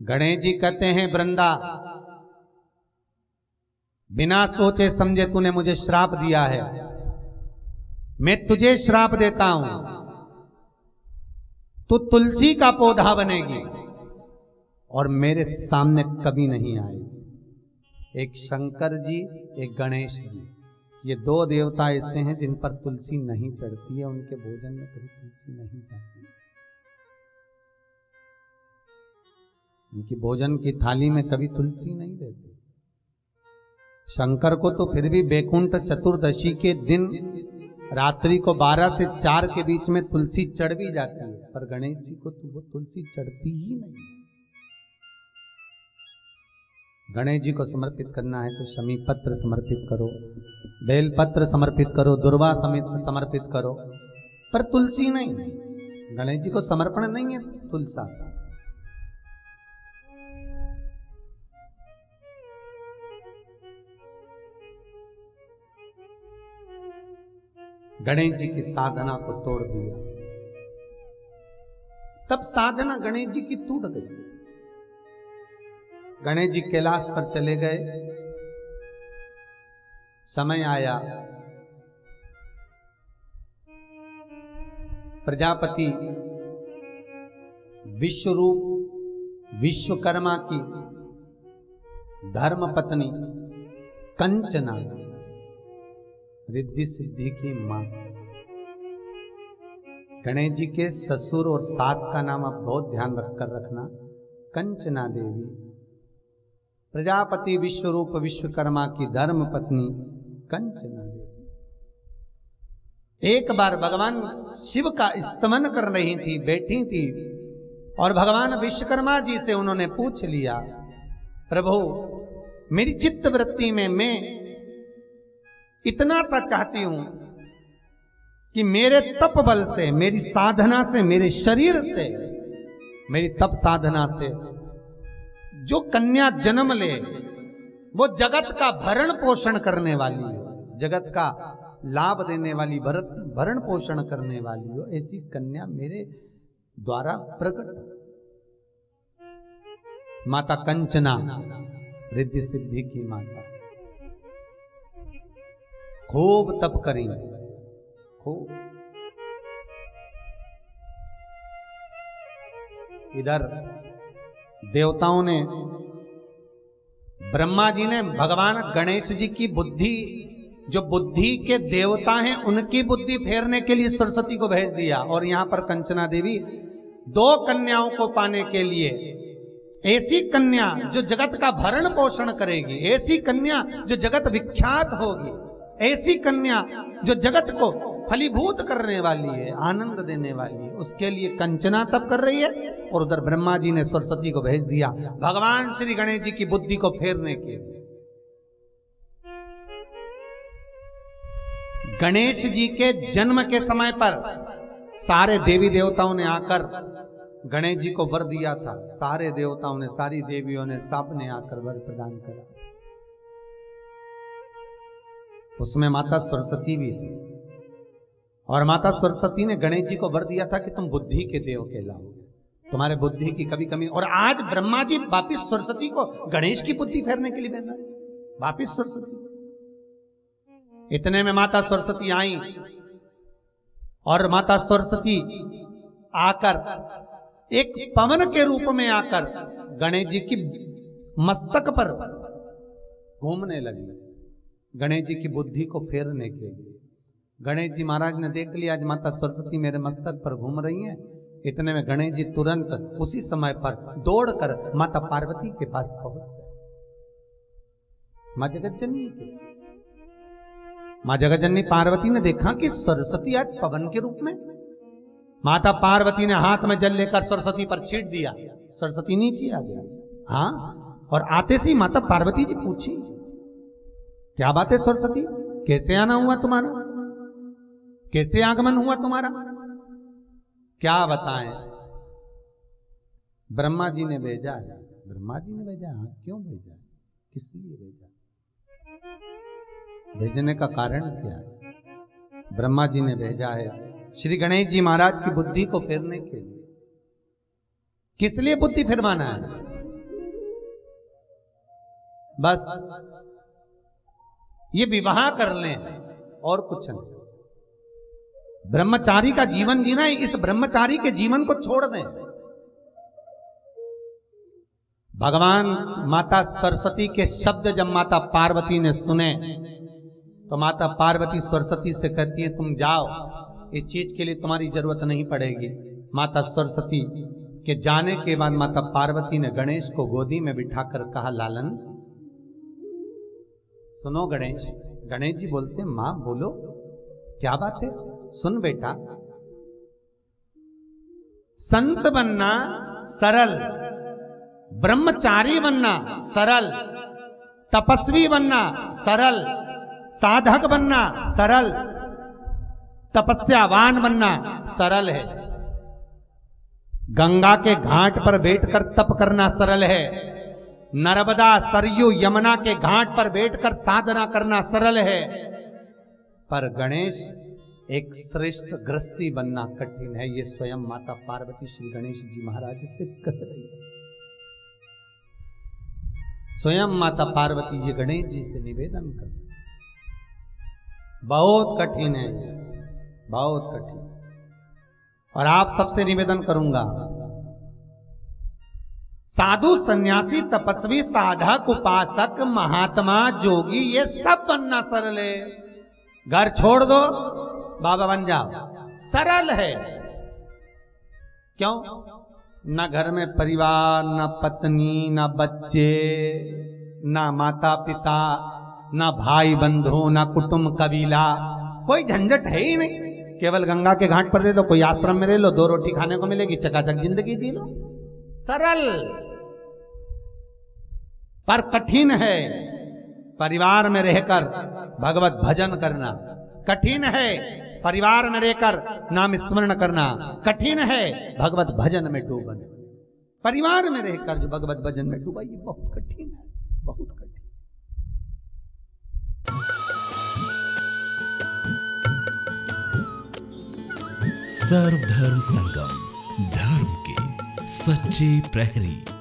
गणेश जी कहते हैं वृंदा, बिना सोचे समझे तूने मुझे श्राप दिया है, मैं तुझे श्राप देता हूं, तू तुलसी का पौधा बनेगी और मेरे सामने कभी नहीं आएगी। एक शंकर जी, एक गणेश जी, ये दो देवता ऐसे हैं जिन पर तुलसी नहीं चढ़ती है, उनके भोजन में कभी तुलसी नहीं जाती, उनकी भोजन की थाली में कभी तुलसी नहीं रहती। शंकर को तो फिर भी बैकुंठ चतुर्दशी के दिन रात्रि को 12 से 4 के बीच में तुलसी चढ़ भी जाती है, पर गणेश जी को तो वो तुलसी चढ़ती ही नहीं। गणेश जी को समर्पित करना है तो शमी पत्र समर्पित करो, बेलपत्र समर्पित करो, दुर्वा समर्पित करो, पर तुलसी नहीं। गणेश जी को समर्पण नहीं है तुलसा। गणेश जी की साधना को तोड़ दिया, तब साधना गणेश जी की टूट गई। गणेश जी कैलाश पर चले गए, समय आया, प्रजापति विश्वरूप विश्वकर्मा की धर्म पत्नी कंचना, रिद्धि सिद्धि की मां, गणेश जी के ससुर और सास का नाम आप बहुत ध्यान रखकर रखना, कंचना देवी, प्रजापति विश्वरूप विश्वकर्मा की धर्म पत्नी कंचना देवी। एक बार भगवान शिव का स्तमन कर रही थी, बैठी थी, और भगवान विश्वकर्मा जी से उन्होंने पूछ लिया, प्रभु मेरी चित्त वृत्ति में मैं इतना सा चाहती हूं कि मेरे तप बल से, मेरी साधना से, मेरे शरीर से, मेरी तप साधना से जो कन्या जन्म ले वो जगत का भरण पोषण करने वाली हो, जगत का लाभ देने वाली, भरण पोषण करने वाली हो, ऐसी कन्या मेरे द्वारा प्रकट। माता कंचना रिद्धि सिद्धि की माता खूब तप करी, खूब। इधर देवताओं ने, ब्रह्मा जी ने भगवान गणेश जी की बुद्धि, जो बुद्धि के देवता हैं उनकी बुद्धि फेरने के लिए सरस्वती को भेज दिया, और यहां पर कंचना देवी 2 कन्याओं को पाने के लिए, ऐसी कन्या जो जगत का भरण पोषण करेगी, ऐसी कन्या जो जगत विख्यात होगी, ऐसी कन्या जो जगत को फलीभूत करने वाली है, आनंद देने वाली है, उसके लिए कंचना तप कर रही है। और उधर ब्रह्मा जी ने सरस्वती को भेज दिया भगवान श्री गणेश जी की बुद्धि को फेरने के लिए। गणेश जी के जन्म के समय पर सारे देवी देवताओं ने आकर गणेश जी को वर दिया था, सारे देवताओं ने, सारी देवियों ने, सब ने आकर वर प्रदान करा। उसमें माता सरस्वती भी थी, और माता सरस्वती ने गणेश जी को वर दिया था कि तुम बुद्धि के देव कहलाओगे, तुम्हारे बुद्धि की कभी कमी। और आज ब्रह्मा जी वापिस सरस्वती को गणेश की बुद्धि फेरने के लिए भेज रहे, वापिस सरस्वती। इतने में माता सरस्वती आई, और माता सरस्वती आकर एक पवन के रूप में आकर गणेश जी की मस्तक पर घूमने लगी, गणेश जी की बुद्धि को फेरने के लिए। गणेश जी महाराज ने देख लिया आज माता सरस्वती मेरे मस्तक पर घूम रही हैं। इतने में गणेश जी तुरंत उसी समय पर दौड़कर माता पार्वती के पास पहुंच गए, मां जगतजननी के पास। मां जगतजननी पार्वती ने देखा कि सरस्वती आज पवन के रूप में। माता पार्वती ने हाथ में जल लेकर सरस्वती पर छींट दिया, सरस्वती नीचे आ गई। हाँ, और आते से माता पार्वती जी पूछी, क्या बात है सरस्वती, कैसे आना हुआ तुम्हारा, कैसे आगमन हुआ तुम्हारा, क्या बताएं। ब्रह्मा जी ने भेजा है। ब्रह्मा जी ने भेजा? हाँ, क्यों भेजा, किस लिए भेजा, भेजने का कारण क्या है? ब्रह्मा जी ने भेजा है श्री गणेश जी महाराज की बुद्धि को फेरने के लिए। किस लिए बुद्धि फिरवाना है? बस ये विवाह कर लें और कुछ नहीं। ब्रह्मचारी का जीवन जीना है, इस ब्रह्मचारी के जीवन को छोड़ दें। भगवान माता सरस्वती के शब्द जब माता पार्वती ने सुने तो माता पार्वती सरस्वती से कहती है तुम जाओ, इस चीज के लिए तुम्हारी जरूरत नहीं पड़ेगी। माता सरस्वती के जाने के बाद माता पार्वती ने गणेश को गोदी में बिठाकर कहा लालन सुनो गणेश। गणेश जी बोलते मां बोलो क्या बात है। सुन बेटा, संत बनना सरल, ब्रह्मचारी बनना सरल, तपस्वी बनना सरल, साधक बनना सरल, तपस्यावान बनना सरल है। गंगा के घाट पर बैठकर तप करना सरल है, नर्मदा सरयू यमुना के घाट पर बैठकर साधना करना सरल है, पर गणेश एक श्रेष्ठ गृहस्थी बनना कठिन है। ये स्वयं माता पार्वती श्री गणेश जी महाराज से कह रही है। स्वयं माता पार्वती ये गणेश जी से निवेदन कर, बहुत कठिन है, बहुत कठिन। और आप सबसे निवेदन करूंगा, साधु सन्यासी तपस्वी साधक उपासक महात्मा जोगी ये सब बनना सरल है। घर छोड़ दो बाबा बन जाओ, सरल है। क्यों? ना घर में परिवार, ना पत्नी, ना बच्चे, ना माता पिता, ना भाई बंधु, ना कुटुंब कबीला, कोई झंझट है ही नहीं। केवल गंगा के घाट पर रह लो, कोई आश्रम में रह लो, 2 रोटी खाने को मिलेगी, चकाचक जिंदगी जी लो, सरल। पर कठिन है परिवार में रहकर भगवत भजन करना, कठिन है परिवार में रहकर नाम स्मरण करना, कठिन है भगवत भजन में डूबना। परिवार में रहकर जो भगवत भजन में डूबा ये बहुत कठिन है, बहुत कठिन। सर्वधर्म संगम, धर्म के सच्चे प्रहरी।